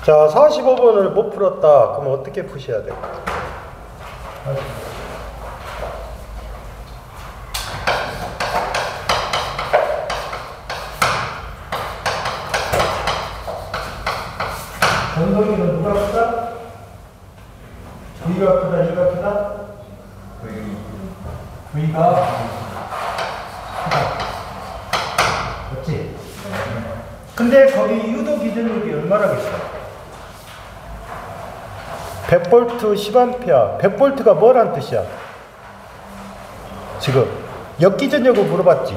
자, 45번을 못 풀었다. 그럼 어떻게 푸셔야 돼? 전동기는 누가 크다? V가 크다, E가 크다? V가 크다. 맞지? 근데 거기 유도 기준력이 얼마나겠어? 100V 10A. 100V가 뭐란 뜻이야? 지금 역기전력을 물어봤지?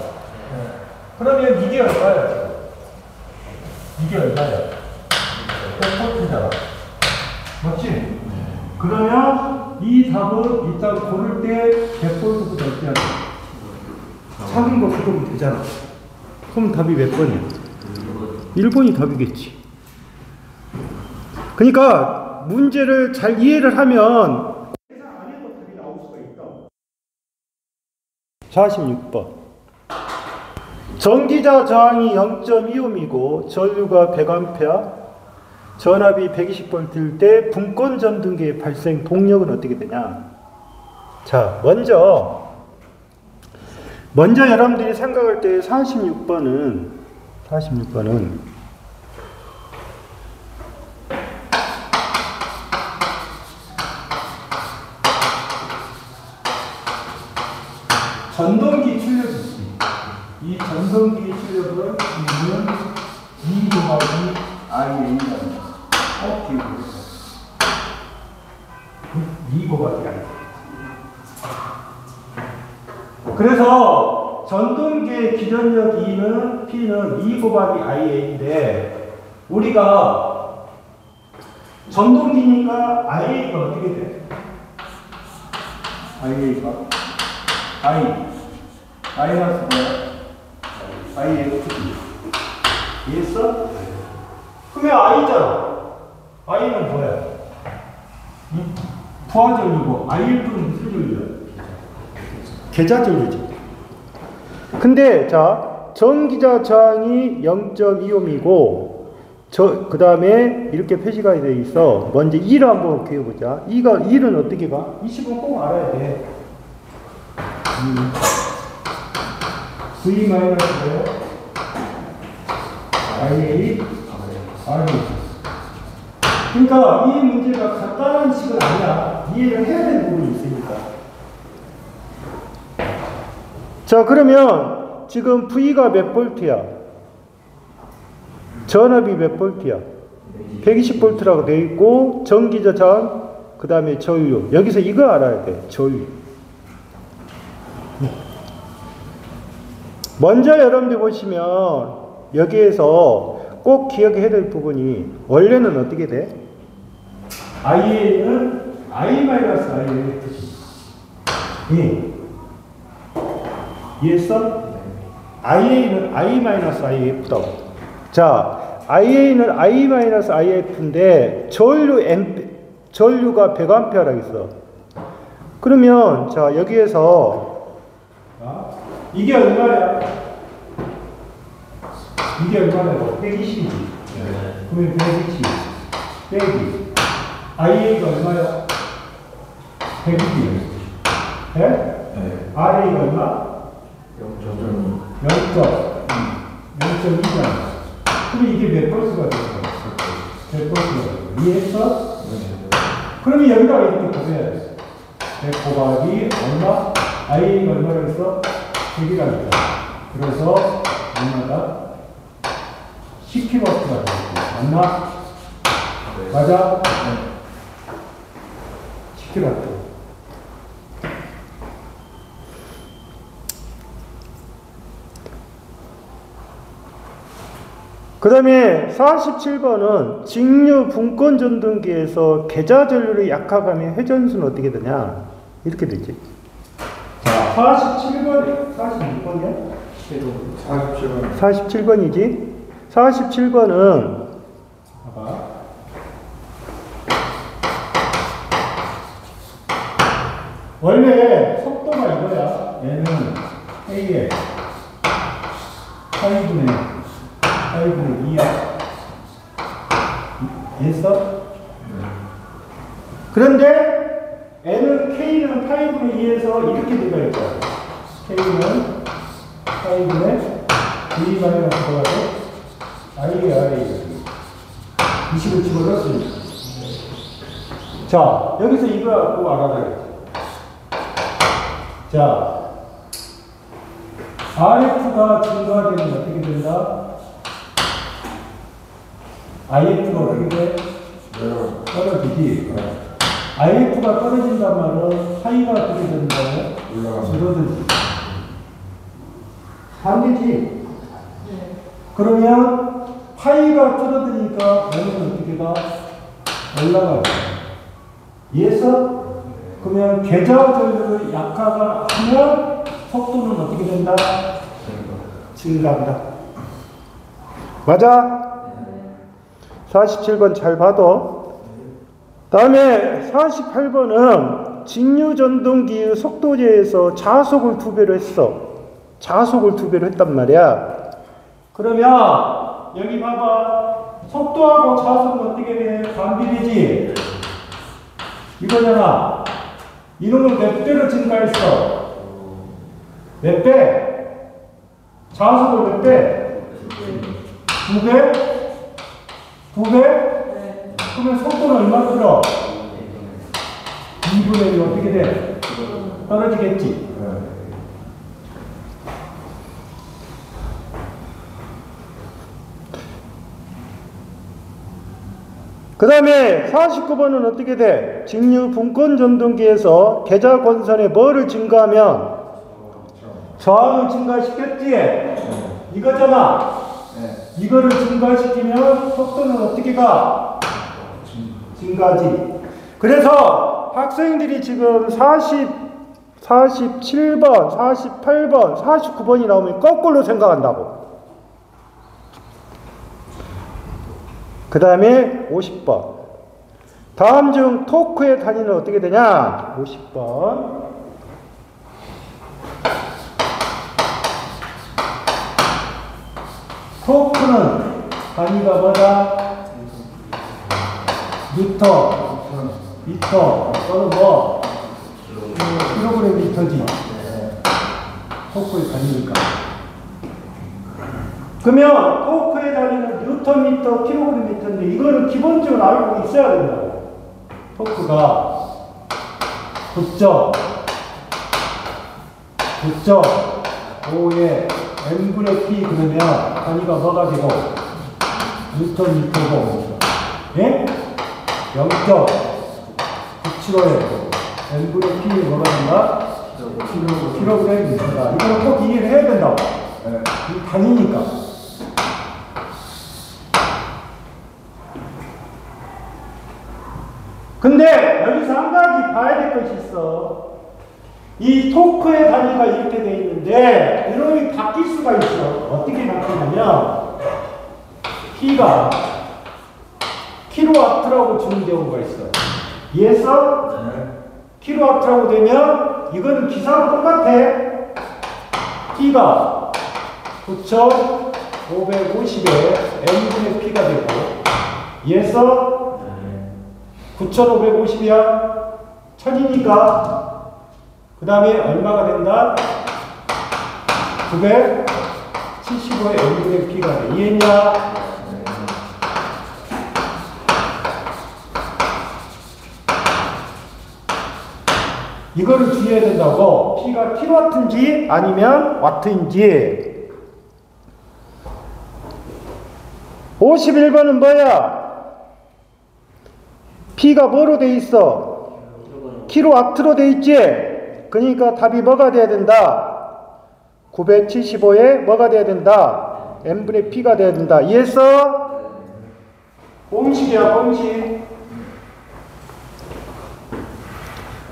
그러면 이게 얼마야? 지금? 이게 얼마야? 100V잖아. 맞지? 그러면 이 답은 일단 고를 때 100V부터 어떻게 돼? 작은 거 그거면 되잖아. 그럼 답이 몇 번이야? 1번이 답이겠지. 그러니까 문제를 잘 이해를 하면 계산 안 해도 답이 나올 수가 있다. 46번. 전기자 저항이 0.25옴이고 전류가 100A, 전압이 120V일 때 분권 전등기의 발생 동력은 어떻게 되냐? 자, 먼저 여러분들이 생각할 때 46번은 전동기 출력이지. 이 전동기 출력은 이는 2 곱하기 IA입니다. 기울여서 2 곱하기 I. 그래서 전동기의 기전력 P는 2 곱하기 IA인데 우리가 전동기니까 IA가 어떻게 돼? IA가 마이너스 뭐야? IFT. 이해했어? 그러면 I잖아. I는 뭐야? 부하전류고 IF는 무슨 전류야? 계좌전류지. 근데 자, 전기자 저항이 0.25옴이고 그 다음에 이렇게 표시가 되어 있어. 먼저 2를 한번 그려보자. 2는 어떻게 가? 이 식은 꼭 알아야 돼. V 마이너스 뭐예요? IA R. 그러니까 이 문제가 간단한 식은 아니야. 이해를 해야 되는 부분이 있으니까. 자, 그러면 지금 V가 몇 볼트야? 전압이 몇 볼트야? 120V라고 되어 있고 전기자 저항, 그 다음에 전류. 여기서 이거 알아야 돼. 전류. 먼저 여러분들 보시면 여기에서 꼭 기억해야 될 부분이 원래는 어떻게 돼? IA는 I-IA의 뜻이. 이해했어? IA는 I-IAF다고. 자, IA는 I-IAF인데 전류가 100A라고 있어. 그러면 자, 여기에서 이게 얼마야? 이게 얼마냐고? 120이지. 그러면 120 빼기 IA가 얼마야? 120. 네? 네. RA가 얼마? 0.2잖아. 그럼 이게 몇 볼트가 됐어? 100볼트가 됐어. 이해했어? 그러면 여기다가 이렇게 곱해야 돼. 100 곱하기 얼마? IA가 얼마라고 했어? 100이라고 했다. 그래서 얼마다? 10kW가 되겠고. 맞나? 네. 맞아? 네. 10kW. 그 다음에 47번은 직류 분권 전등기에서 계좌 전류를 약화가면 회전수는 어떻게 되냐? 이렇게 되지. 자, 47번, 46번이야? 47번이지? 47번은 봐봐. 원래 속도가 이거야. 얘는 A에 8분의 2야. 이해했어? 그런데 N은 K는 8분의 2에서 이렇게 들어갈 거야. K는 8분의 2 마이너스 I 20을 집어넣었습니다. 자, 여기서 이거 갖고 알아야겠지. 자, RF가 증가되면 어떻게 된다? IF가 어떻게 돼? 떨어지지. IF가 떨어진단 말은 파이가 어떻게 된다고? 줄어들지. 반대지. 그러면 파이가 줄어드니까 N은 어떻게 가? 올라가요. 이해했어? 그러면 계좌전류를 약화가 하면 속도는 어떻게 된다? 증가한다. 맞아? 47번 잘 봐둬. 다음에 48번은 직류전동기의 속도제에서 자속을 2배로 했어. 자속을 2배로 했단 말이야. 그러면 여기 봐봐. 속도하고 자속은 어떻게 돼? 반비례지? 이거잖아. 이놈을 몇 배로 증가했어? 몇 배? 자속을 몇 배? 2배? 2배? 그러면 속도는 얼마 들어? 2분의 1 어떻게 돼? 떨어지겠지? 그 다음에 49번은 어떻게 돼? 직류 분권 전동기에서 계좌 권선에 뭐를 증가하면 저항을 증가시켰지? 이거잖아. 이거를 증가시키면 속도는 어떻게 가? 증가하지. 그래서 학생들이 지금 47번, 48번, 49번이 나오면 거꾸로 생각한다고. 그 다음에 50번. 다음 중 토크의 단위는 어떻게 되냐? 50번. 토크는 단위가 뭐다? 뉴턴, 미터, 또는 뭐? 킬로그램 미터지. 토크의 단위니까. 그러면 토크의 단위는 뉴턴 미터, 킬로그램 미터인데 이거는 기본적으로 알고 있어야 된다고. 토크가 9.5에 n분의 p 그러면 단위가 뭐가 되고 뉴턴 미터고, 예? 0.975에 n분의 p에 뭐가 된다? 킬로그램 미터다. 이거는 꼭 이해를 해야 된다고. 이 단위니까. 근데 여기서 한 가지 봐야 될 것이 있어. 이 토크의 단위가 이렇게 되어 있는데 이놈이 바뀔 수가 있어. 어떻게 바뀌냐면 P가 킬로와트라고 주는 경우가 있어. 이해했어? 킬로와트라고 되면 이거는 기사하고 똑같아. P가 9,550에 n분의 P가 되고, 이해했어? 9,550이야. 1000이니까 그 다음에 얼마가 된다? 975의 n분의 P가 돼. 이해했냐? 이거를 주의해야 된다고. P가 킬로와트인지 아니면 와트인지. 51번은 뭐야? P가 뭐로 돼 있어? 킬로와트로 돼 있지? 그러니까 답이 뭐가 돼야 된다? 975에 뭐가 돼야 된다? n분의 P가 돼야 된다. 이해했어? 공식이야, 공식.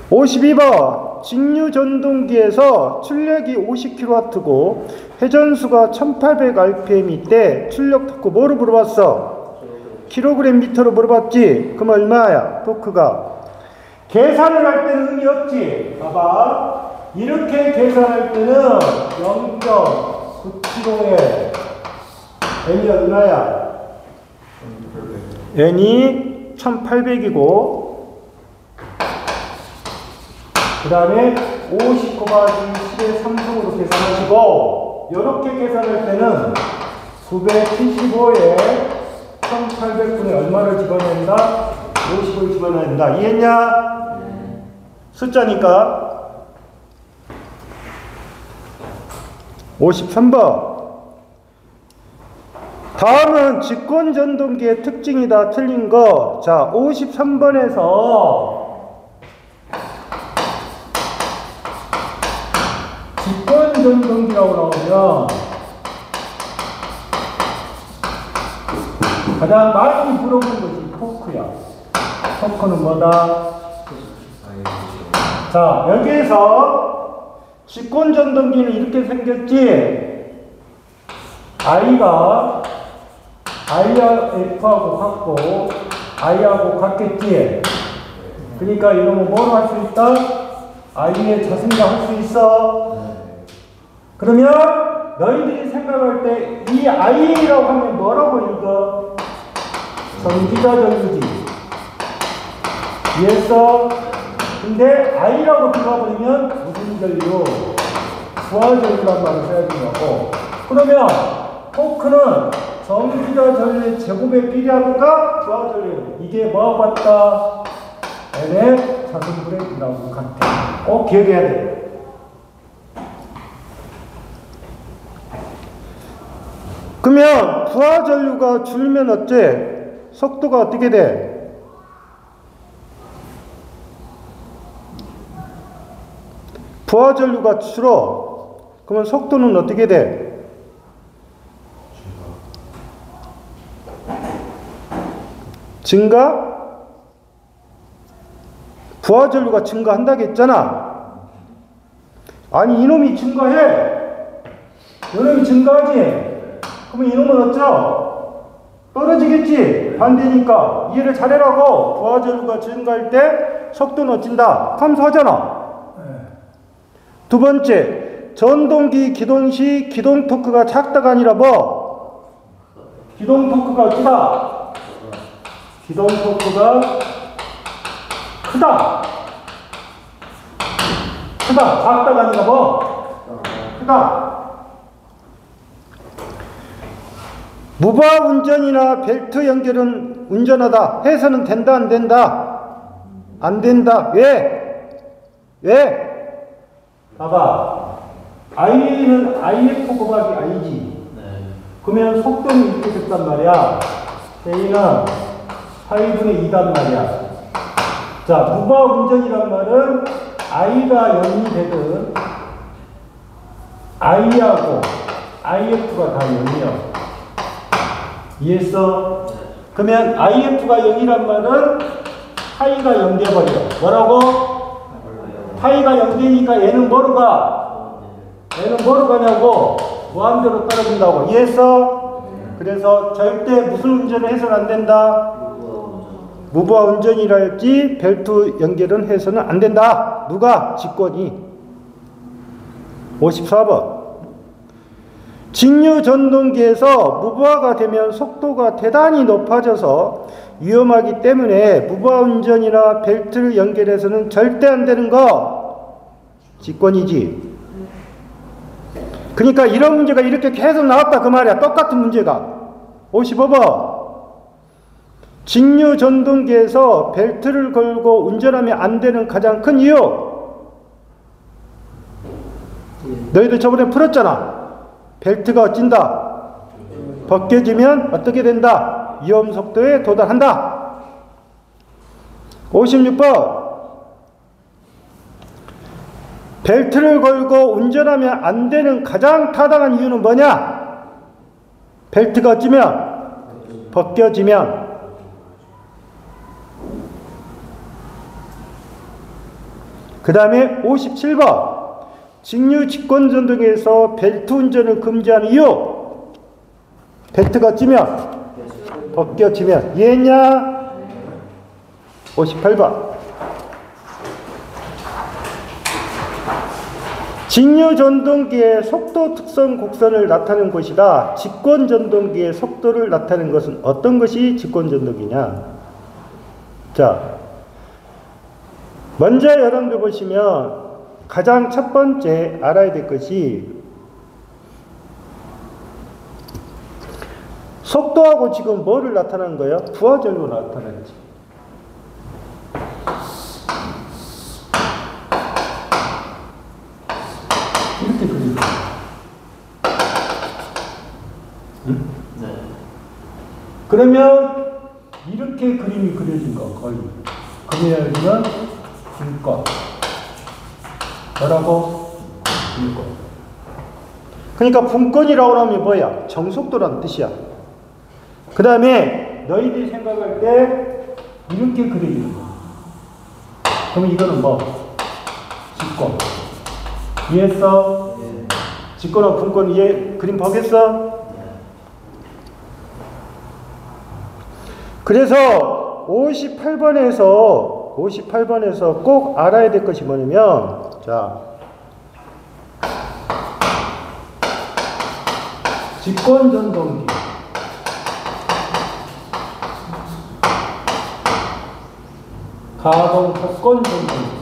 52번. 직류전동기에서 출력이 50kW고 회전수가 1800rpm일 때 출력 토크 뭐로 물어봤어? 킬로그램 미터로 물어봤지? 그럼 얼마야? 토크가. 계산을 할 때는 의미 없지? 봐봐. 이렇게 계산할 때는 0.975에 n이 얼마야? n이 1800이고 그 다음에 50 곱하기 10의 3승으로 계산하시고 이렇게 계산할 때는 975에 1800분의 얼마를 집어낸다? 50을 집어낸다. 이해했냐? 숫자니까 53번. 다음은 직권전동기의 특징이다. 틀린 거. 자, 53번에서 직권전동기라고 나오면 가장 많이 물어보는 것이 토크야. 토크는 뭐다? 자, 여기에서 직권전동기는 이렇게 생겼지. I가 F하고 같고 I하고 같겠지. 그러니까 이놈은 뭐로 할 수 있다? I의 자승자 할 수 있어. 그러면 너희들이 생각할 때 이 I라고 하면 뭐라고 읽어? 전기자 전류지. 이해했어? 근데 I라고 들어가버리면 무슨 전류? 부하전류란 말을 써야 되냐고. 그러면 토크는 전기자 전류의 제곱에 비례하는가? 부하전류. 이게 뭐하고 같다? N의 자승분의 B라고 같아. 꼭 기억해야 돼. 그러면 부하전류가 줄면 어째? 속도가 어떻게 돼? 부하전류가 줄어. 그러면 속도는 어떻게 돼? 증가? 부하전류가 증가한다겠잖아. 아니 이놈이 증가해. 이놈이 증가하지. 그러면 이놈은 어쩌? 떨어지겠지. 반대니까 이해를 잘해라고. 부하전류가 증가할 때 속도는 어찐다? 감소하잖아. 두 번째, 전동기 기동 시 기동 토크가 작다가 아니라 뭐? 기동 토크가 어쩌다? 기동 토크가 크다. 크다. 작다가 아니라 뭐? 크다. 무바 운전이나 벨트 연결은 운전하다 해서는 된다 안 된다? 안 된다. 왜? 왜? 봐봐. I는 IF 곱하기 I지. 그러면 속도는 이렇게 됐단 말이야. A는 8분의 2단 말이야. 자, 무바 운전이란 말은 I가 0이 되든 I하고 IF가 다 0이야. 이해했어? 그러면 IF가 0이란 말은 파이가 0 돼버려. 뭐라고? 파이가 0 되니까 얘는 뭐로 가? 얘는 뭐로 가냐고? 무한대로 떨어진다고. 이해했어? 그래서 절대 무슨 운전을 해서는 안 된다? 무부하 운전이라 했지 벨트 연결은 해서는 안 된다. 누가? 직권이. 54번. 직류 전동기에서 무부하가 되면 속도가 대단히 높아져서 위험하기 때문에 무부하 운전이나 벨트를 연결해서는 절대 안 되는 거 직권이지. 그러니까 이런 문제가 이렇게 계속 나왔다 그 말이야. 똑같은 문제가. 55번. 직류 전동기에서 벨트를 걸고 운전하면 안 되는 가장 큰 이유. 너희들 저번에 풀었잖아. 벨트가 어찐다? 벗겨지면 어떻게 된다? 위험 속도에 도달한다. 56번. 벨트를 걸고 운전하면 안 되는 가장 타당한 이유는 뭐냐? 벨트가 어찌면? 벗겨지면. 그 다음에 57번. 직류 직권전동에서 벨트 운전을 금지하는 이유. 벨트가 찌면 벗겨지면. 이해했냐? 58번. 직류전동기의 속도 특성 곡선을 나타내는 것이다. 직권전동기의 속도를 나타내는 것은 어떤 것이 직권전동기냐? 자, 먼저 여러분들 보시면 가장 첫 번째 알아야 될 것이 속도하고 지금 뭐를 나타내는 거예요? 부하절로 나타내지. 이렇게 그리죠. 응? 네. 그러면 이렇게 그림이 그려진 거 거의. 그려야지면 분권. 뭐라고? 분권. 그러니까 분권이라고 하면 뭐야? 정속도라는 뜻이야. 그 다음에 너희들이 생각할 때 이렇게 그려지는 거야. 그럼 이거는 뭐? 직권. 이해했어? 네. 직권하고 분권 이해, 그림 보겠어? 네. 그래서 58번에서 꼭 알아야 될 것이 뭐냐면, 자, 직권전동기. 가동 복권전동기.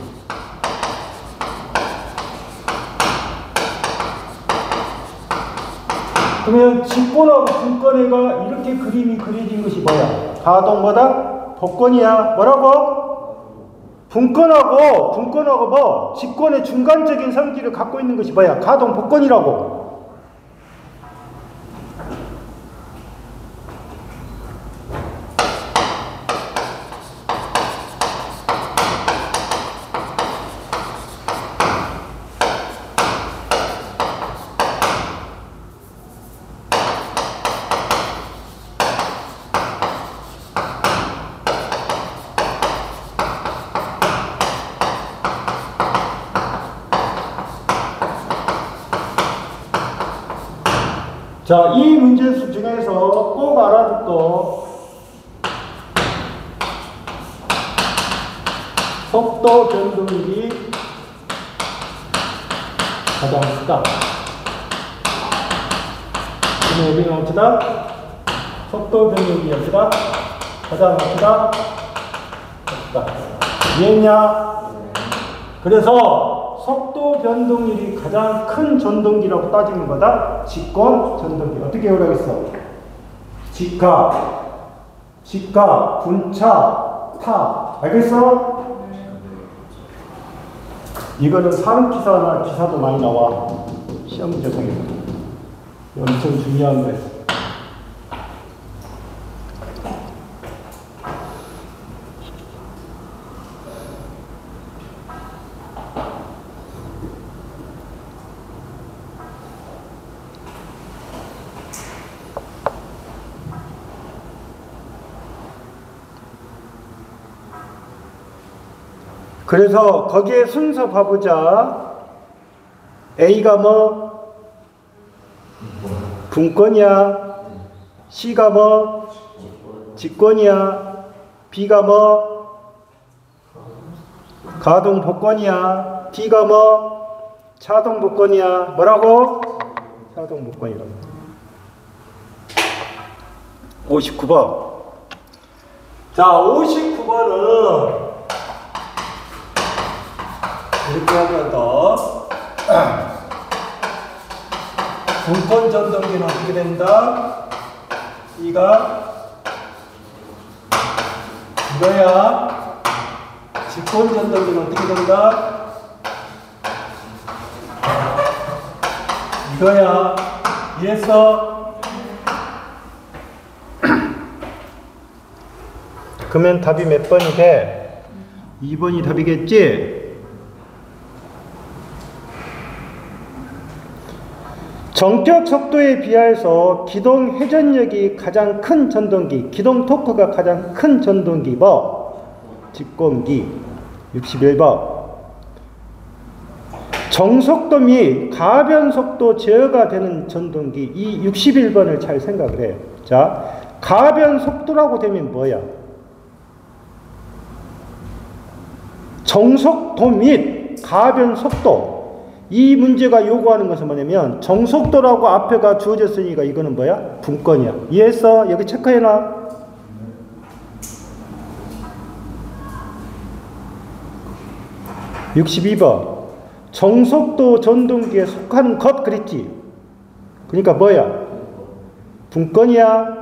그러면 직권하고 분권애가 이렇게 그림이 그려진 것이 뭐야? 가동 뭐다? 복권이야. 뭐라고? 분권하고 뭐? 직권의 중간적인 성질을 갖고 있는 것이 뭐야? 가동 복권이라고. 자, 이 문제수 중에서 꼭 알아둘 거 속도 변동률이 가장 크다. 그럼 여기는 어쩌다? 속도 변동률이 어쩌다? 가장 크다? 없다. 이해했냐? 그래서 속도 변동률이 가장 큰 전동기라고 따지는 거다. 직권 전동기. 어떻게 외우라겠어? 직각, 분차, 타. 알겠어? 이거는 산업기사나 기사도 많이 나와. 시험 문제 중에서. 엄청 중요한 거예요. 그래서 거기에 순서 봐보자. A가 뭐? 분권이야. C가 뭐? 직권이야. B가 뭐? 가동 복권이야. D가 뭐? 차동 복권이야. 뭐라고? 차동 복권이라고. 59번. 자, 59번은 이렇게 하면 더 분권 전동기는 어떻게 된다? 이거야. 직권 전동기는 어떻게 된다? 이거야. 이해했어? 그러면 답이 몇 번이 돼? 2번이 답이겠지? 정격 속도에 비하여서 기동 회전력이 가장 큰 전동기, 기동 토크가 가장 큰 전동기 뭐? 직권기. 61번. 정속도 및 가변 속도 제어가 되는 전동기. 이 61번을 잘 생각을 해. 자, 가변 속도라고 되면 뭐야? 정속도 및 가변 속도. 이 문제가 요구하는 것은 뭐냐면 정속도라고 앞에가 주어졌으니까 이거는 뭐야? 분권이야. 이해했어? 여기 체크해놔. 62번 정속도 전동기에 속하는 것 그랬지? 그러니까 뭐야? 분권이야.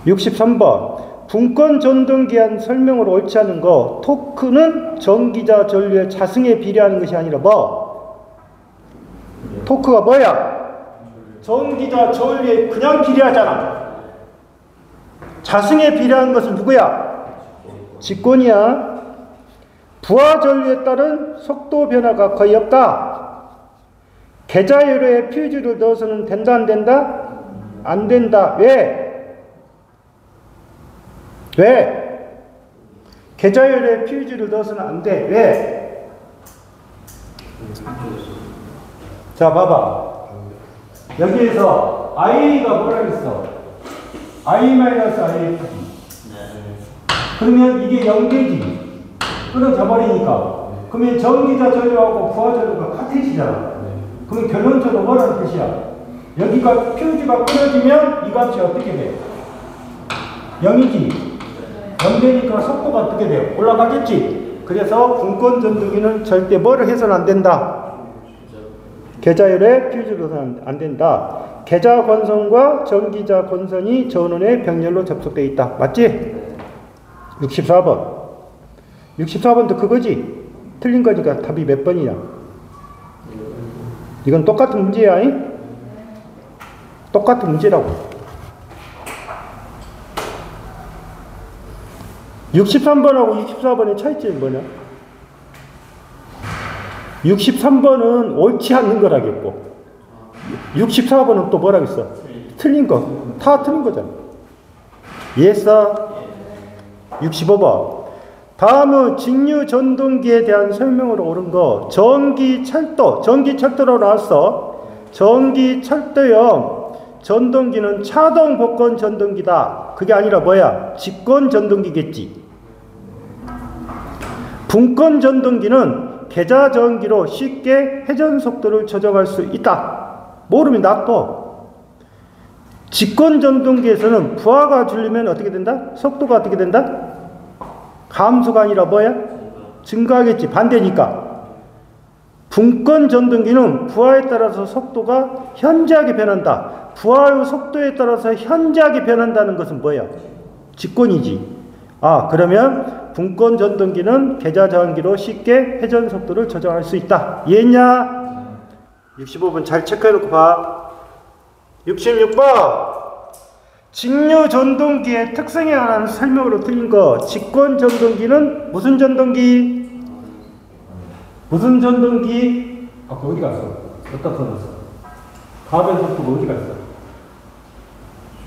63번 분권 전동기에 한 설명으로 옳지 않은 거 토크는 전기자 전류의 자승에 비례하는 것이 아니라 뭐? 토크가 뭐야? 전기자 전류에 그냥 비례하잖아. 자승에 비례하는 것은 누구야? 직권이야. 부하 전류에 따른 속도 변화가 거의 없다. 계좌율에 퓨즈를 넣어서는 된다 안 된다? 안 된다. 왜? 왜? 계좌율에 퓨즈를 넣어서는 안 돼. 왜? 자, 봐봐. 여기에서 i가 뭐라 그랬어? i-i. 그러면 이게 0되지. 끊어져 버리니까. 그러면 전기자 전류하고 부하 전류가 같아지잖아. 그럼 결론적으로 뭐라는 뜻이야? 여기가 퓨즈가 끊어지면 이 값이 어떻게 돼? 0이지. 0 되니까 속도가 어떻게 돼요? 올라가겠지. 그래서 분권 전등기는 절대 뭐를 해서는 안 된다. 계좌율에 퓨즈로는 안 된다. 계좌 권선과 전기자 권선이 전원의 병렬로 접속되어 있다. 맞지? 64번. 64번도 그거지? 틀린 거니까 답이 몇 번이냐? 이건 똑같은 문제야. 잉? 똑같은 문제라고. 63번하고 64번의 차이점이 뭐냐? 63번은 옳지 않는 거라겠고 64번은 또 뭐라겠어? 틀린 거. 다 틀린 거잖아. 이해했어? 65번. 다음은 직류 전동기에 대한 설명으로 옳은 거. 전기철도라고 나왔어. 전기철도형 전동기는 차동 복권 전동기다. 그게 아니라 뭐야? 직권 전동기겠지. 분권 전동기는 계좌 전기로 쉽게 회전 속도를 조정할 수 있다. 모르면 나빠. 직권 전동기에서는 부하가 줄이면 어떻게 된다? 속도가 어떻게 된다? 감소가 아니라 뭐야? 증가하겠지. 반대니까. 분권 전동기는 부하에 따라서 속도가 현저하게 변한다. 부하의 속도에 따라서 현저하게 변한다는 것은 뭐야? 직권이지. 그러면 분권 전동기는 계좌 저항기로 쉽게 회전 속도를 조정할 수 있다. 이해했냐? 65번 잘 체크해놓고 봐. 66번. 직류 전동기의 특성에 관한 설명으로 틀린 거. 직권 전동기는 무슨 전동기? 무슨 전동기? 아까 어디 갔어? 어디다 써놨어? 가변 속도가 어디 갔어?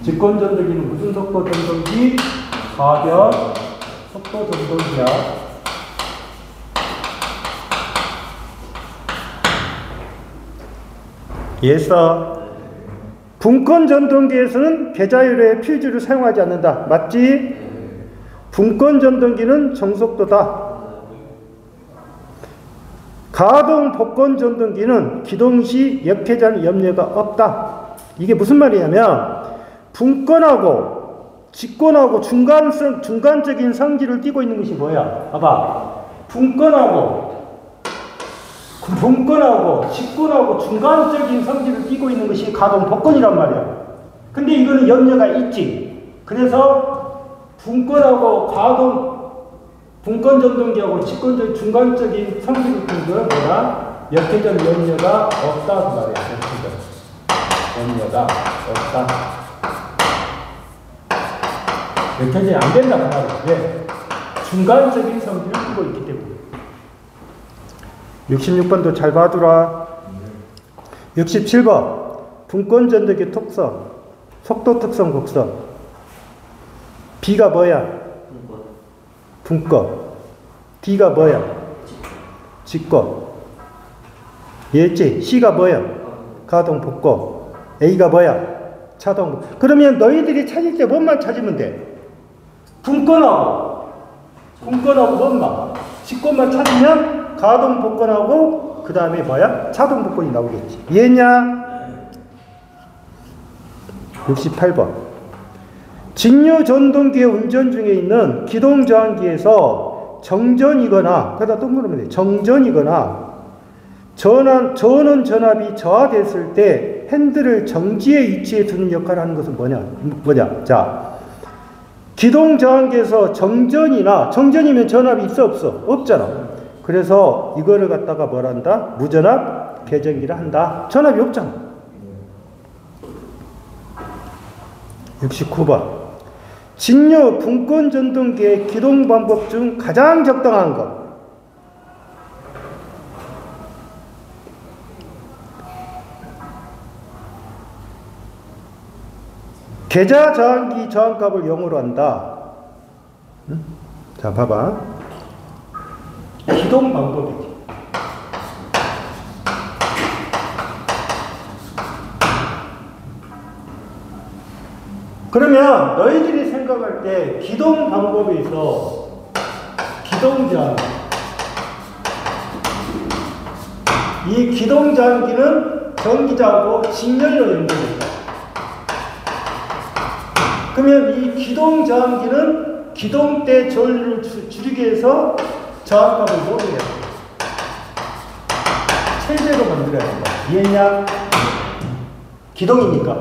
직권 전동기는 무슨 속도 전동기? 가변 속도 전동기야. 이해했어? 분권 전동기에서는 계좌율의 퓨즈를 사용하지 않는다. 맞지? 분권 전동기는 정속도다. 가동 복권 전동기는 기동 시 역회전 염려가 없다. 이게 무슨 말이냐면 분권하고 직권하고 중간적인 성질을 띠고 있는 것이 뭐야? 봐봐. 분권하고 직권하고 중간적인 성질을 띠고 있는 것이 가동 복권이란 말이야. 근데 이거는 염려가 있지. 그래서 분권 전동기하고 직권적 중간적인 성질을 띠는 건 뭐야? 역회전 염려가 없다 그 말이야. 염려가 없다. 역회전이 안 된다 그 말이야. 왜? 중간적인 성질을 띠고 있기 때문에. 66번도 잘 봐두라. 67번. 분권 전동기 특성. 속도 특성 곡선. B가 뭐야? 분권. D가 뭐야? 직권. 이해했지? C가 뭐야? 가동 복권. A가 뭐야? 차동. 그러면 너희들이 찾을 때 뭔만 찾으면 돼? 분권하고 뭔만? 직권만 찾으면 가동 복권하고 그 다음에 뭐야? 자동 복권이 나오겠지. 이해했냐? 68번. 직류 전동기의 운전 중에 있는 기동 저항기에서 정전이거나, 그러다 동그라미 돼. 정전이거나 전원 전압이 저하됐을 때 핸들을 정지의 위치에 두는 역할을 하는 것은 뭐냐? 자, 기동 저항기에서 정전이면 전압이 있어 없어? 없잖아. 그래서 이거를 갖다가 뭘 한다? 무전압 개전기를 한다. 전압이 없잖아. 69번. 직류 분권 전동기의 기동 방법 중 가장 적당한 것. 계좌 저항기 저항값을 0으로 한다. 응? 자, 봐봐. 기동 방법이지. 그러면 너희들이 생각할 때 기동 방법에 있어 기동 저항기. 이 기동 저항기는 전기자하고 직렬로 연결된다. 그러면 이 기동 저항기는 기동 때 전류를 줄이기 위해서 저항값을 뭐로 해야 돼? 체제로 만들어야 된다. 이해했냐? 기동이니까.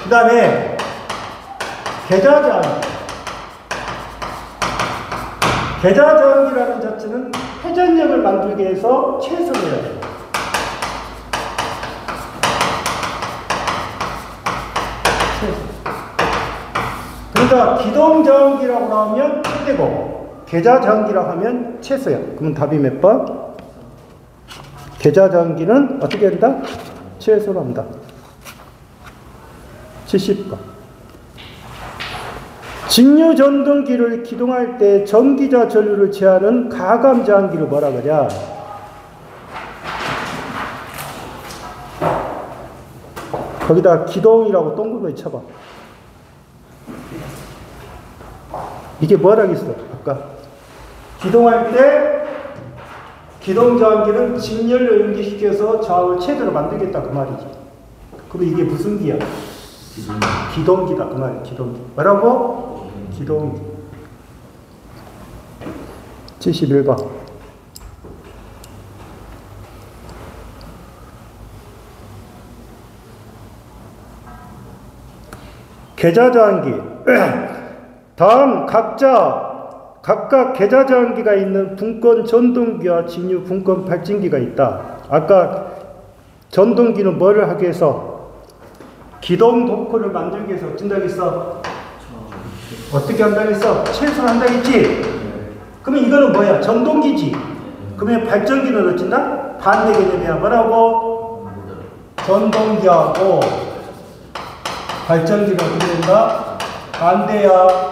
그 다음에 계좌 저항기. 계좌 저항기라는 자체는 회전력을 만들기 위해서 최소로 해야 돼. 그러니까 기동 저항기라고 나오면 최대고 계좌 저항기라고 하면 최소야. 그러면 답이 몇 번? 계좌 저항기는 어떻게 한다? 최소로 한다. 70번. 직류 전동기를 기동할 때 전기자 전류를 제하는 가감 저항기를 뭐라 그러냐? 거기다 기동이라고 동그라미 쳐봐. 이게 뭐라겠어? 아까 기동할 때 기동 저항기는 직렬로 연기시켜서 저항을 최대로 만들겠다 그 말이지. 그럼 이게 무슨 기야? 기동기다 그 말이야. 기동기. 뭐라고? 기동기. 71번. 계좌 저항기. 다음 각각 계좌 저항기가 있는 분권 전동기와 직류 분권 발진기가 있다. 아까 전동기는 뭐를 하기 위해서? 기동 도크를 만들기 위해서 어쩐다고 했어? 어떻게 한다고 했어? 최소로 한다고 했지? 그러면 이거는 뭐야? 전동기지. 그러면 발전기는 어쩐다? 반대 개념이야. 뭐라고? 전동기하고 발전기는 어떻게 된다? 반대야.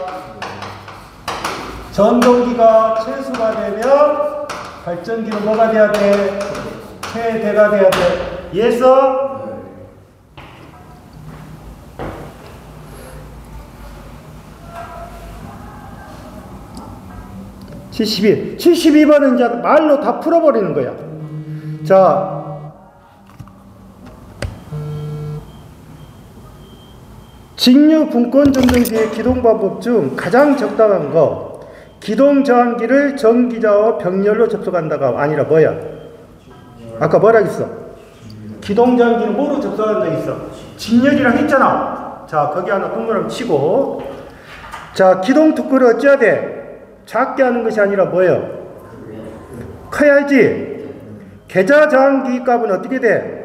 전동기가 최소가 되면 발전기는 뭐가 돼야 돼? 최대가 돼야 돼. 이해했어? 72번은 이제 말로 다 풀어버리는 거야. 자, 직류 분권 전동기의 기동 방법 중 가장 적당한 거. 기동 저항기를 전기자와 병렬로 접속한다가 아니라 뭐야? 아까 뭐라 했어? 기동 저항기는 뭐로 접속한다 했어? 직렬이랑 했잖아. 자, 거기 하나 동그라미 치고. 자, 기동 토크를 어찌해야 돼? 작게 하는 것이 아니라 뭐예요? 커야지. 계좌 저항기 값은 어떻게 돼?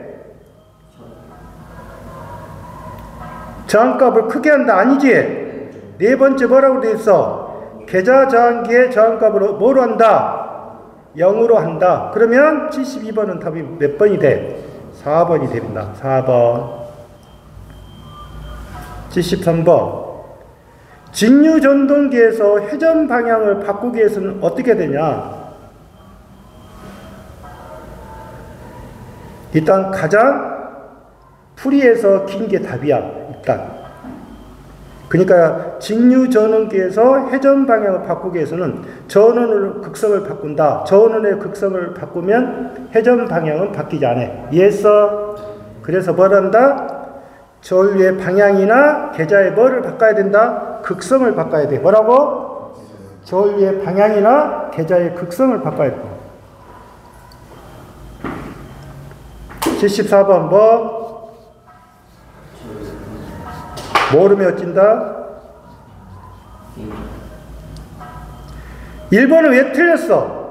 저항값을 크게 한다 아니지? 네 번째 뭐라고 돼 있어? 계좌 저항기의 저항값을 뭐로 한다? 0으로 한다. 그러면 72번은 답이 몇 번이 돼? 4번이 됩니다. 4번. 73번. 직류 전동기에서 회전 방향을 바꾸기 위해서는 어떻게 되냐? 일단 가장 풀이에서 긴 게 답이야. 일단. 그러니까 직류 전원기에서 회전 방향을 바꾸기 위해서는 전원으로 극성을 바꾼다. 전원의 극성을 바꾸면 회전 방향은 바뀌지 않아. 이해했어? 그래서 뭘 한다? 전류의 방향이나 계좌의 뭐를 바꿔야 된다? 극성을 바꿔야 돼. 뭐라고? 전류의 방향이나 계좌의 극성을 바꿔야 돼. 74번 뭐? 모르면 어찐다? 1번은 왜 틀렸어?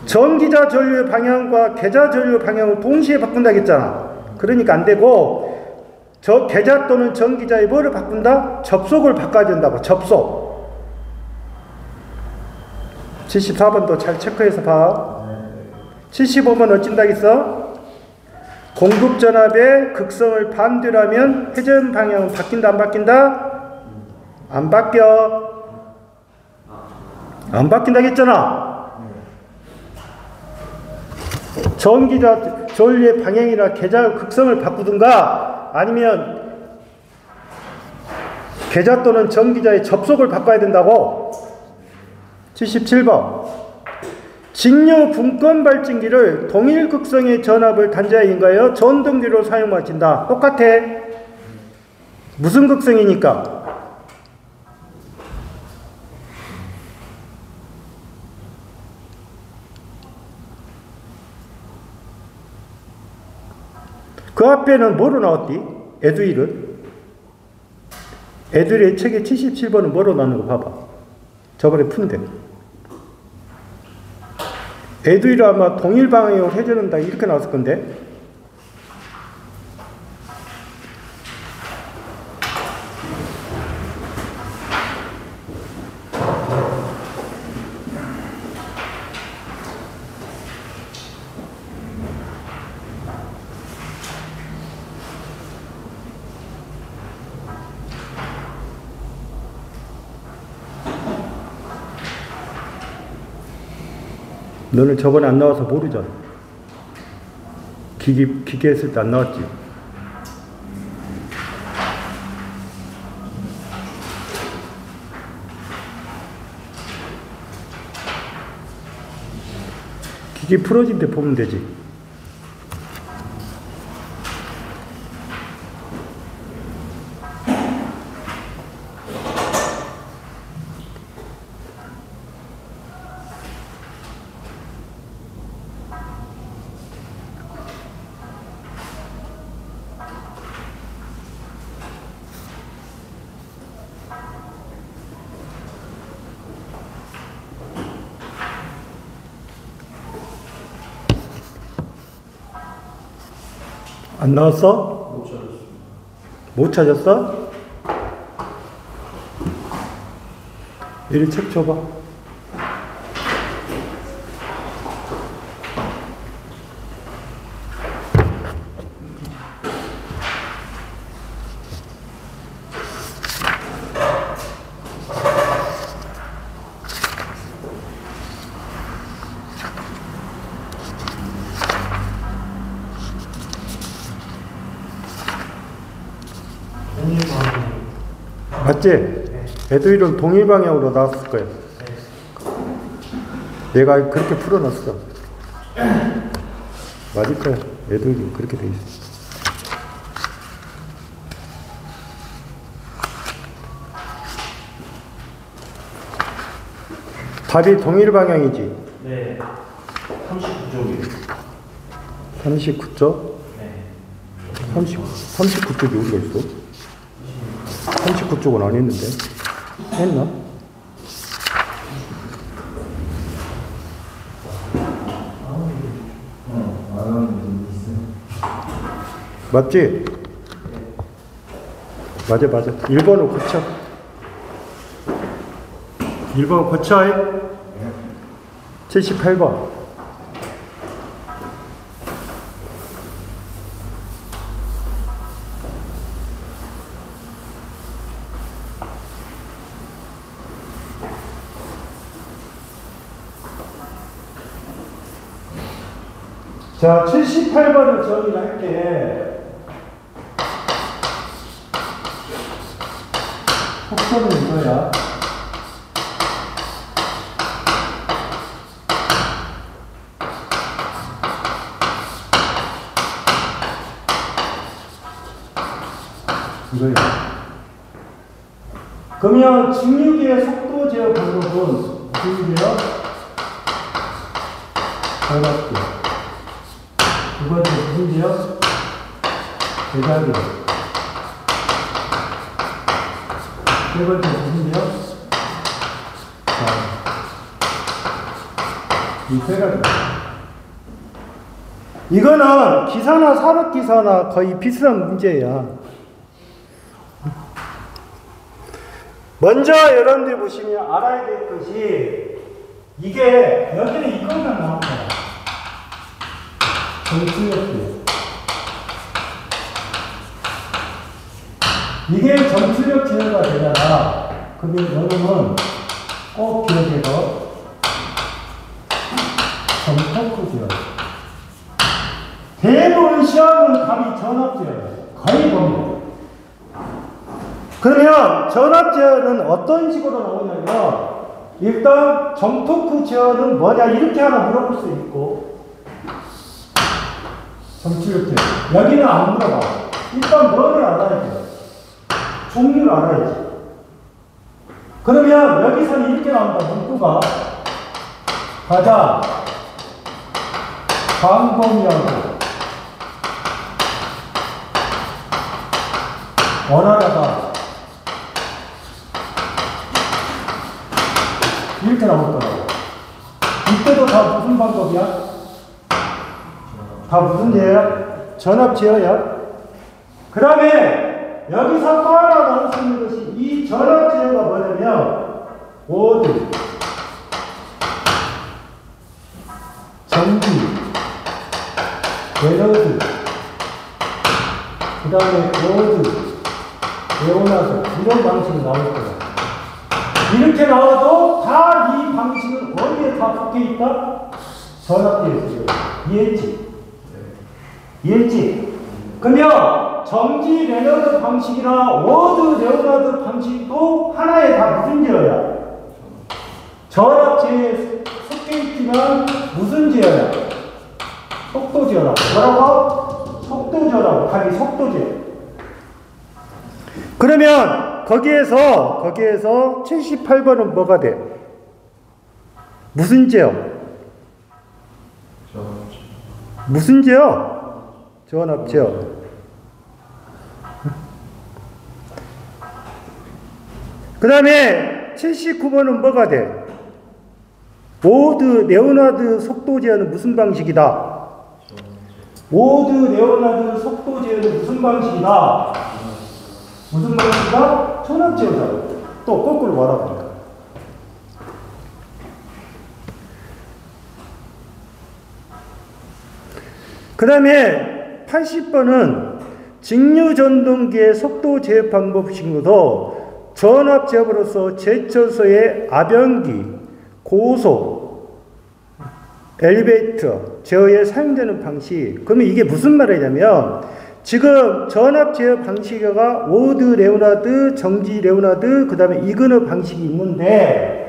전기자 전류의 방향과 계좌 전류의 방향을 동시에 바꾼다고 했잖아. 그러니까 안 되고, 저 계좌 또는 전기자의 뭐를 바꾼다? 접속을 바꿔야 된다고. 접속. 74번도 잘 체크해서 봐. 75번 어찐다고 했어? 공급전압의 극성을 반대로 하면 회전 방향은 바뀐다, 안 바뀐다? 안 바뀌어. 안 바뀐다고 했잖아. 전기자 전류의 방향이나 계좌의 극성을 바꾸든가 아니면 계좌 또는 전기자의 접속을 바꿔야 된다고. 77번 직류 분권 발진기를 동일 극성의 전압을 단자인가요? 전등기로 사용하신다. 똑같아. 무슨 극성이니까? 그 앞에는 뭐로 나왔디? 에듀윌은? 에듀윌의 책의 77번은 뭐로 나오는 거 봐봐. 저번에 푼데. 에듀윌은 아마 동일 방향으로 회전한다 이렇게 나왔을 건데. 너는 저번에 안 나와서 모르잖아. 기계 했을 때 안 나왔지. 기계 풀어진 데 보면 되지. 안 나왔어? 못 찾았어. 못 찾았어? 이리 책 줘봐. 맞지? 에듀윌은 동일 방향으로 나왔을 거야. 내가 그렇게 풀어놨어. 맞을 거야. 에듀윌은 그렇게 돼 있어. 답이 동일 방향이지? 네. 39쪽이요. 39쪽? 네. 39쪽이 어디가 있어? 39쪽은 안 했는데. 했나? 맞지? 맞아. 1번을 고쳐. 1번 고쳐. 78번. 자, 78번을 정리를 할게. 속도는 이거야. 이거야. 그러면 직류기의 속도 제어 방법은 무슨 게요? 전압계. 두 번째 무슨 게요? 제자계. 세 번째 무슨 게요? 이 세 가지. 이거는 기사나 산업기사나 거의 비슷한 문제야. 먼저 여러분들이 보시면 알아야 될 것이 이게 여기는 이것만 나온 거야. 전투력계. 이게 전투력 제어가 되잖아. 그러면 여러분은 꼭 기억해서 전토크 제어. 대부분 시험은 답이 전압 제어야. 거의 보면. 그러면 전압 제어는 어떤 식으로 나오냐면 일단 정토크 제어는 뭐냐 이렇게 하나 물어볼 수 있고 정치력 제어 여기는 안 물어봐. 일단 뭐를 알아야 돼. 종류를 알아야지. 그러면 여기서는 이렇게 나온다. 문구가 가장 광범위하고 원활하다. 이렇게 나올 거라고. 이때도 다 무슨 방법이야? 다 무슨 제어야? 전압 제어야? 그 다음에 여기서 또 하나 나올 수 있는 것이 이 전압 제어가 뭐냐면 오드, 전기, 레너드, 그 다음에 오드, 레오나드 이런 방식이 나올 거야. 이렇게 나와도 다 이 방식은 어디에 다 속해 있다? 전압계에 있어요. 이해했지? 이해했지? 그러면 정지 레너드 방식이나 워드 레오나드 방식도 하나의 다 무슨 제어야? 전압제에 속해 있지만 무슨 제어야? 속도 제어라고. 뭐라고? 속도 제어라고. 답이 속도 제어. 그러면 거기에서 78번은 뭐가 돼? 무슨 제어? 무슨 제어? 전압 제어. 그 다음에 79번은 뭐가 돼? 오드 레오나드 속도 제어는 무슨 방식이다? 오드 레오나드 속도 제어는 무슨 방식이다? 무슨 방식이다? 전압 제어다. 또 거꾸로 말하니까. 그 다음에 80번은 직류전동기의 속도 제어 방법 중에도 전압 제어로서 제철소의 아변기, 고속, 엘리베이터 제어에 사용되는 방식. 그러면 이게 무슨 말이냐면 지금 전압 제어 방식가 오드 레오나드, 정지 레오나드, 그 다음에 이그너 방식이 있는데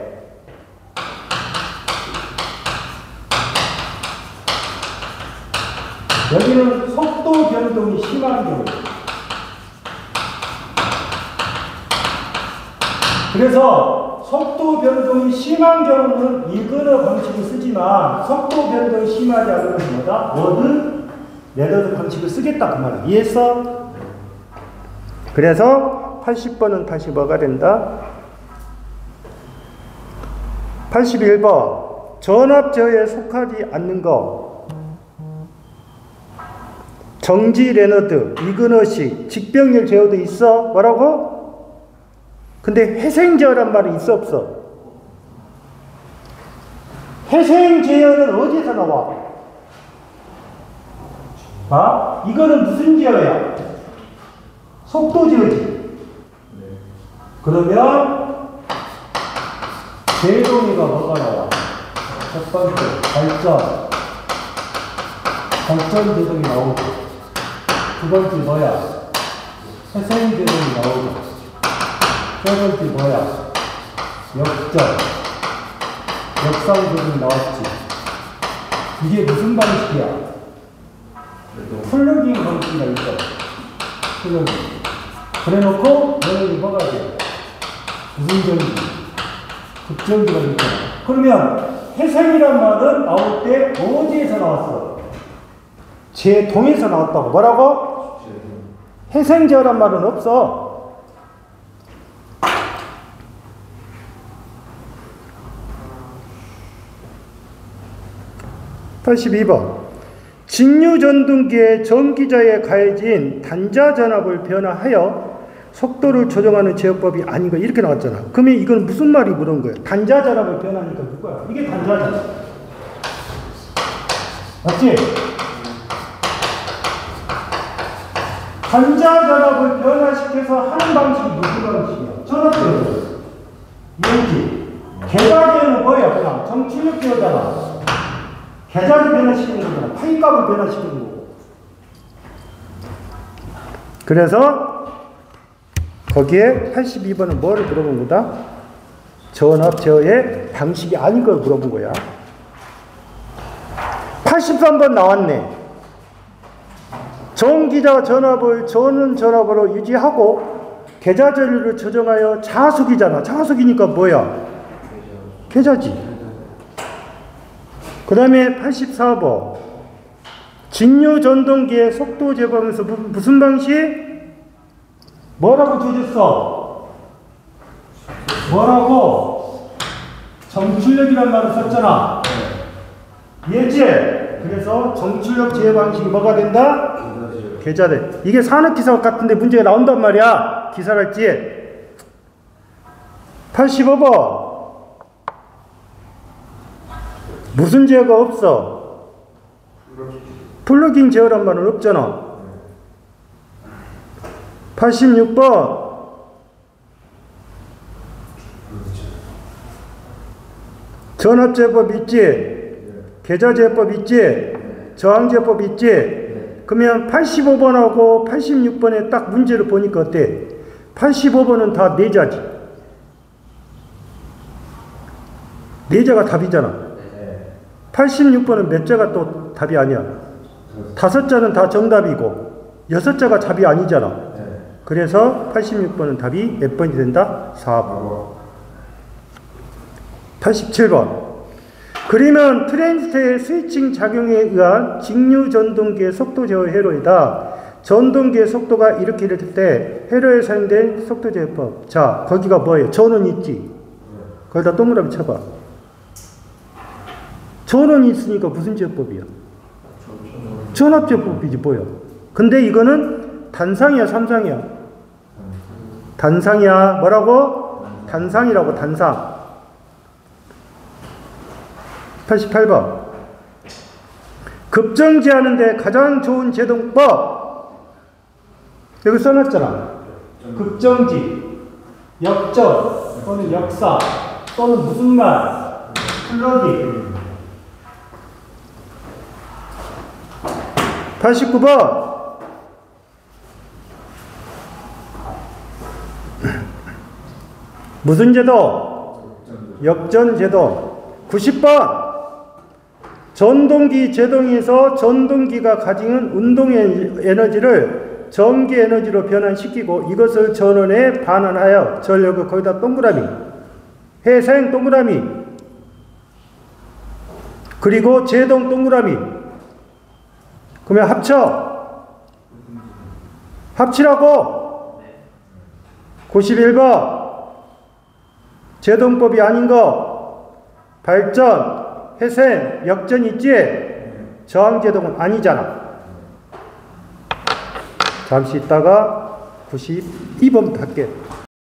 여기는 속도 변동이 심한 경우. 그래서 속도 변동이 심한 경우는 이그너 방식을 쓰지만 속도 변동이 심하지 않은 것은 뭐다? 워드 레너드 방식을 쓰겠다 그 말이야. 이해했어? 그래서 80번은 다시 뭐가 된다? 81번 전압 제어에 속하지 않는 거. 정지 레너드, 이그너식, 직병렬 제어도 있어. 뭐라고? 근데 회생 제어란 말이 있어 없어? 회생 제어는 어디서 나와? 아? 이거는 무슨 제어야? 속도 제어지. 그러면 제동이가 뭐가 나와? 첫 번째 발전 제동이 나오고, 두 번째 뭐야? 회생 제동이 나오고, 써볼지 뭐야? 역전. 역상조금 나왔지. 이게 무슨 방식이야? 플러깅 방식이라 있어. 플러깅. 그래 놓고 너희들이 뭐가 돼? 무슨 전기? 극전기가 있잖아. 그러면 회생이란 말은 나올 때 어디에서 나왔어? 제동에서 나왔다고. 뭐라고? 회생제어란 말은 없어. 82번. 직류전등기의 전기자에 가해진 단자전압을 변화하여 속도를 조정하는 제어법이 아닌가 이렇게 나왔잖아. 그러면 이건 무슨 말이 물은 거예요? 단자전압을 변하니까 누구야? 이게 단자전압. 맞지? 단자전압을 변화시켜서 하는 방식이 무슨 방식이야? 전압제어. 이해지? 계좌제어는 뭐야? 그냥 정출력 제어잖아. 계좌를 변화시키는 거잖아. 파이값을 변화시키는 거고. 그래서 거기에 82번은 뭐를 물어본 거다? 전압 제어의 방식이 아닌 걸 물어본 거야. 83번 나왔네. 전기자 전압을 저는 전압으로 유지하고 계좌 전류를 조정하여 자숙이잖아. 자숙이니까 뭐야? 계좌지. 그 다음에 84번. 직류 전동기의 속도 제어하면서 무슨 방식? 뭐라고 줘줬어? 뭐라고? 정출력이란 말을 썼잖아. 이해했지? 그래서 정출력 제어 방식이 뭐가 된다? 계좌돼. 이게 산업기사 같은데 문제가 나온단 말이야. 기사를 할지. 85번. 무슨 제어가 없어? 플러깅 제어란 말은 없잖아. 86번. 전압제법 있지? 계좌제법 있지? 저항제법 있지? 그러면 85번하고 86번에 딱 문제를 보니까 어때? 85번은 다 내자지. 내자가 답이잖아. 86번은 몇 자가 또 답이 아니야. 5자는 다 정답이고 6자가 답이 아니잖아. 그래서 86번은 답이 몇 번이 된다? 4번. 87번. 그러면 트랜지스터의 스위칭 작용에 의한 직류 전동기의 속도 제어 회로이다. 전동기의 속도가 이렇게 이럴 때 회로에 사용된 속도 제어법. 자, 거기가 뭐예요? 전원 있지? 거기다 동그라미 쳐봐. 전원이 있으니까 무슨 제어법이야? 전압제어법이지 뭐야? 근데 이거는 단상이야, 삼상이야? 단상이야. 뭐라고? 단상이라고. 단상. 88번. 급정지하는데 가장 좋은 제동법. 여기 써놨잖아. 급정지, 역전 또는 역사 또는 무슨 말? 플러깅. 89번. 무슨 제도? 역전 제도. 90번. 전동기 제동에서 전동기가 가지는 운동 에너지를 전기 에너지로 변환시키고 이것을 전원에 반환하여 전력을 거기다 동그라미. 회생 동그라미. 그리고 제동 동그라미. 그러면 합쳐. 합치라고. 91번. 제동법이 아닌 거. 발전, 회생, 역전 있지? 저항제동은 아니잖아. 잠시 있다가 92번 할게.